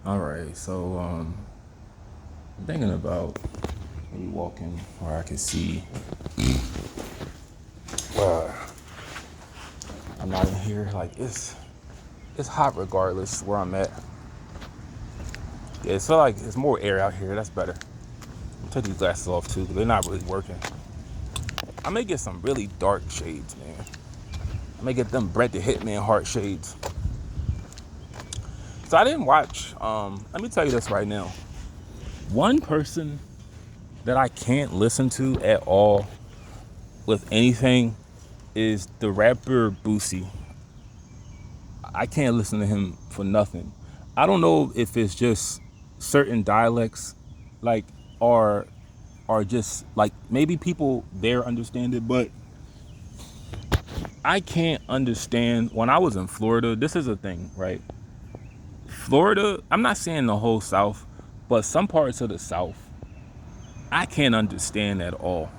All right, so I'm thinking about maybe walking where I can see. Well, I'm not in here. Like it's hot regardless where I'm at. Yeah, it's feel like it's more air out here. That's better. Take these glasses off too, because they're not really working. I may get some really dark shades, man. I may get them Brett the Hitman heart shades. So I didn't watch. Let me tell you this right now. One person that I can't listen to at all with anything is the rapper Boosie. I can't listen to him for nothing. I don't know if it's just certain dialects, like, or just like maybe people there understand it, but I can't understand. When I was in Florida, this is a thing, right? Florida, I'm not saying the whole South, but some parts of the South, I can't understand at all.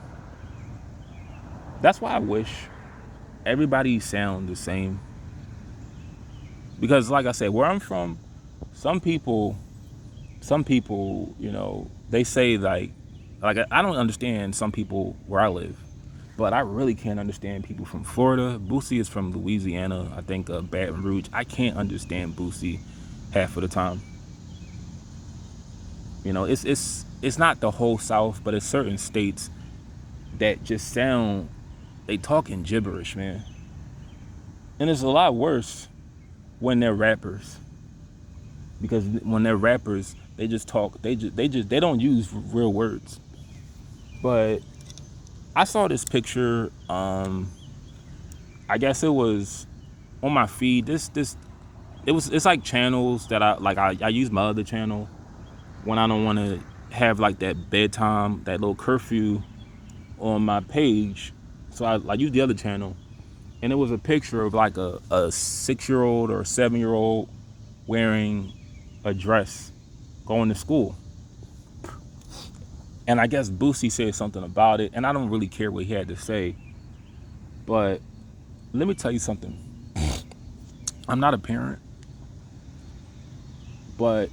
That's why I wish everybody sound the same. Because like I said, where I'm from, some people, they say like I don't understand some people where I live, but I really can't understand people from Florida. Boosie is from Louisiana, I think Baton Rouge. I can't understand Boosie half of the time. It's not the whole South, but it's certain states that just sound they talking gibberish, man. And it's a lot worse when they're rappers, because when they're rappers, they just talk. They don't use real words. But I saw this picture. I guess it was on my feed. It's like channels that I use my other channel when I don't want to have like that bedtime, that little curfew on my page. So I use the other channel, and it was a picture of like a 6-year old or 7-year old wearing a dress going to school. And I guess Boosie said something about it, and I don't really care what he had to say. But let me tell you something. I'm not a parent, but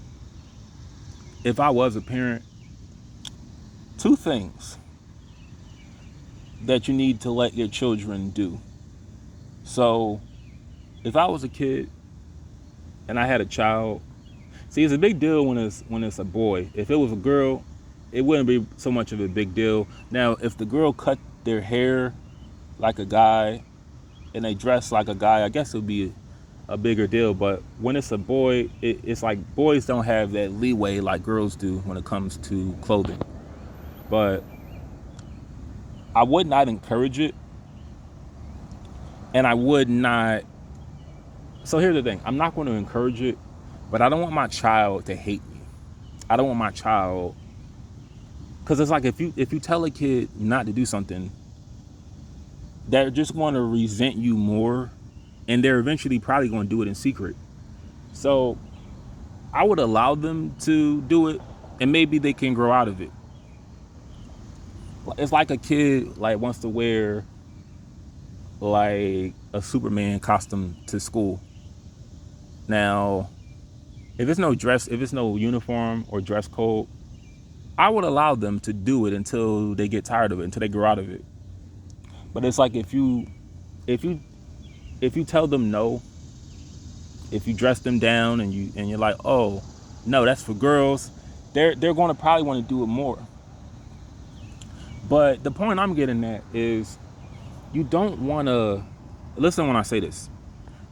if I was a parent, two things that you need to let your children do. So if I was a kid and I had a child, see, it's a big deal when it's a boy. If it was a girl, it wouldn't be so much of a big deal. Now, if the girl cut their hair like a guy and they dress like a guy, I guess it would be a bigger deal. But when it's a boy, it's like boys don't have that leeway like girls do when it comes to clothing. But I would not encourage it, and I would not. So here's the thing: I'm not going to encourage it, but I don't want my child to hate me. I don't want my child, because it's like if you tell a kid not to do something, they're just going to resent you more, and they're eventually probably going to do it in secret. So I would allow them to do it, and maybe they can grow out of it. It's like a kid like wants to wear like a Superman costume to school. Now, if it's no uniform or dress code, I would allow them to do it until they get tired of it, until they grow out of it. But it's like if you if you tell them no, if you dress them down and you're like, oh no, that's for girls, they're going to probably want to do it more. But the point I'm getting at is you don't want to listen when I say this.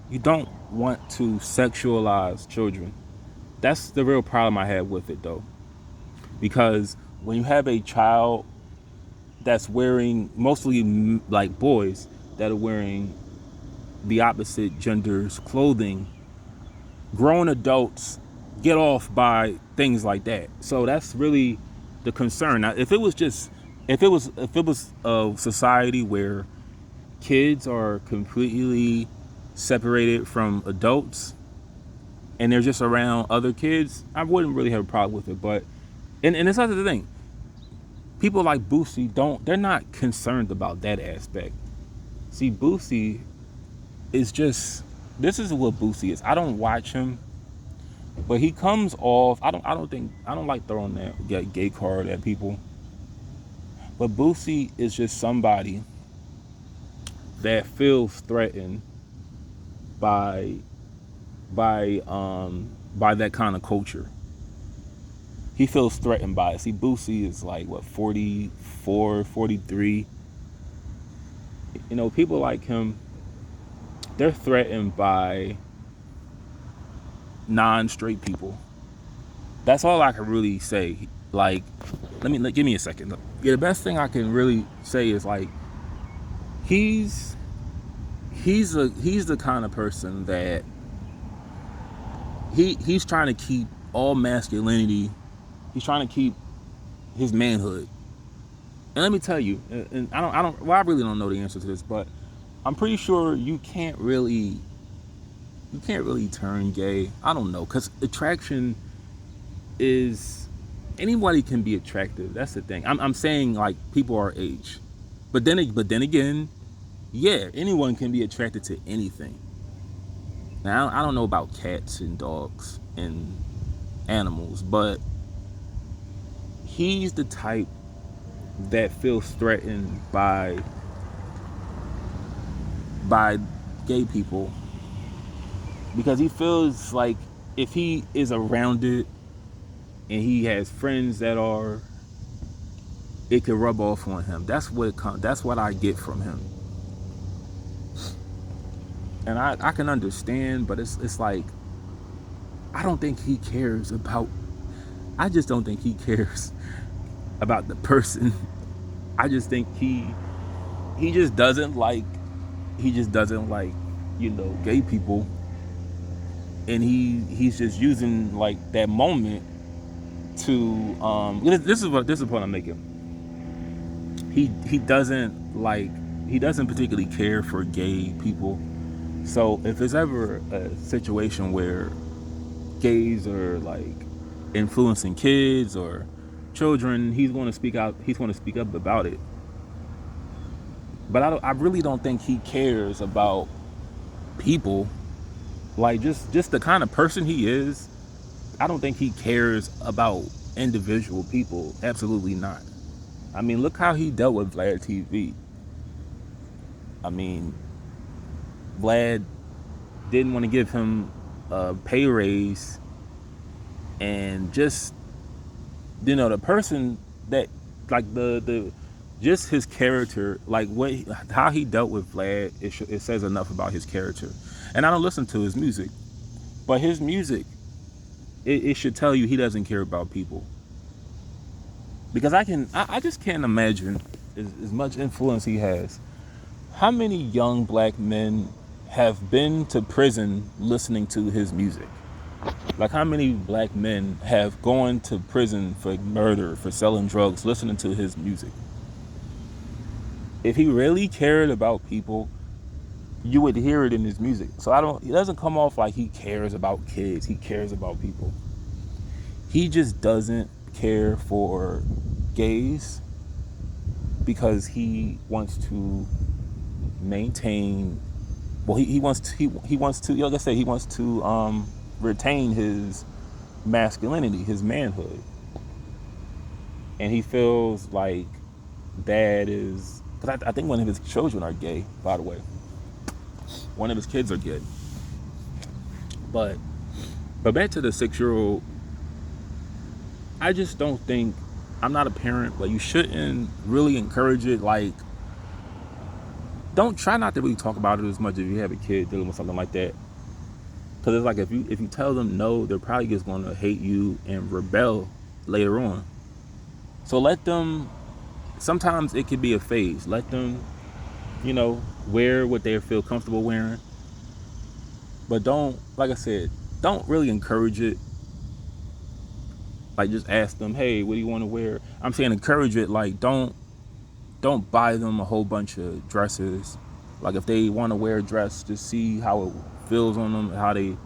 You don't want to sexualize children. That's the real problem I have with it, though, because when you have a child that's wearing, mostly like boys that are wearing the opposite gender's clothing, grown adults get off by things like that. So that's really the concern. Now, if it was a society where kids are completely separated from adults and they're just around other kids, I wouldn't really have a problem with it. But and it's not the thing. People like Boosie they're not concerned about that aspect. See, Boosie is just this is what Boosie is. I don't watch him, But he comes off. I don't like throwing that gay card at people. But Boosie is just somebody that feels threatened by by that kind of culture. He feels threatened by it. See, Boosie is like what, 44, 43. You know, people like him, they're threatened by non-straight people. That's all I can really say. Like, give me a second. Yeah, the best thing I can really say is like he's he's the kind of person that he's trying to keep all masculinity. He's trying to keep his manhood. And let me tell you, and I really don't know the answer to this, but I'm pretty sure you can't really turn gay. I don't know, because attraction is, anybody can be attractive. That's the thing. I'm saying like people our age, but then again, yeah, anyone can be attracted to anything. Now I don't know about cats and dogs and animals, but he's the type that feels threatened by gay people, because he feels like if he is around it and he has friends that are, it could rub off on him. That's what I get from him. And I can understand, but it's like, I don't think he cares about, I just don't think he cares about the person. I just think he just doesn't like, you know, gay people. And he's just using like that moment to this is the point I'm making. He doesn't particularly care for gay people. So if there's ever a situation where gays are like influencing kids or children, he's going to speak out. He's going to speak up about it. But I really don't think he cares about people. Like just the kind of person he is, I don't think he cares about individual people. Absolutely not. I mean, look how he dealt with Vlad TV. I mean, Vlad didn't want to give him a pay raise, and just, you know, the person that, like the just his character, like how he dealt with Vlad, it says enough about his character. And I don't listen to his music, but his music, it should tell you he doesn't care about people. Because I just can't imagine as much influence he has. How many young black men have been to prison listening to his music? Like, how many black men have gone to prison for murder, for selling drugs, listening to his music? If he really cared about people, you would hear it in his music. So it doesn't come off like he cares about kids. He cares about people. He just doesn't care for gays because he wants to maintain, well, he wants to, like I said, he wants to retain his masculinity, his manhood. And he feels like that is, because I think one of his children are gay, by the way. One of his kids are gay. But back to the 6-year-old, I just don't think, I'm not a parent, but you shouldn't really encourage it. Like, don't try not to really talk about it as much if you have a kid dealing with something like that. Because it's like, if you tell them no, they're probably just going to hate you and rebel later on. So let them, sometimes it could be a phase. Let them, you know, wear what they feel comfortable wearing. But don't, like I said, don't really encourage it. Like, just ask them, hey, what do you want to wear? I'm saying encourage it. Like, don't buy them a whole bunch of dresses. Like, if they want to wear a dress, just see how it feels on them, how the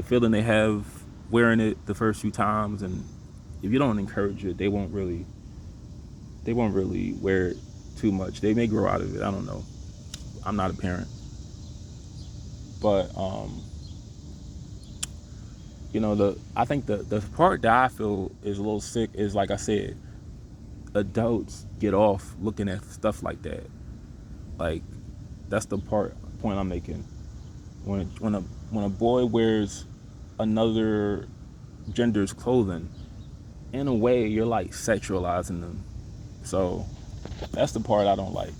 feeling they have wearing it the first few times. And if you don't encourage it, they won't really wear it too much. They may grow out of it. I don't know. I'm not a parent. But I think the part that I feel is a little sick is, like I said, adults get off looking at stuff like that. Like, that's the point I'm making. When a boy wears another gender's clothing, in a way you're like sexualizing them. So that's the part I don't like.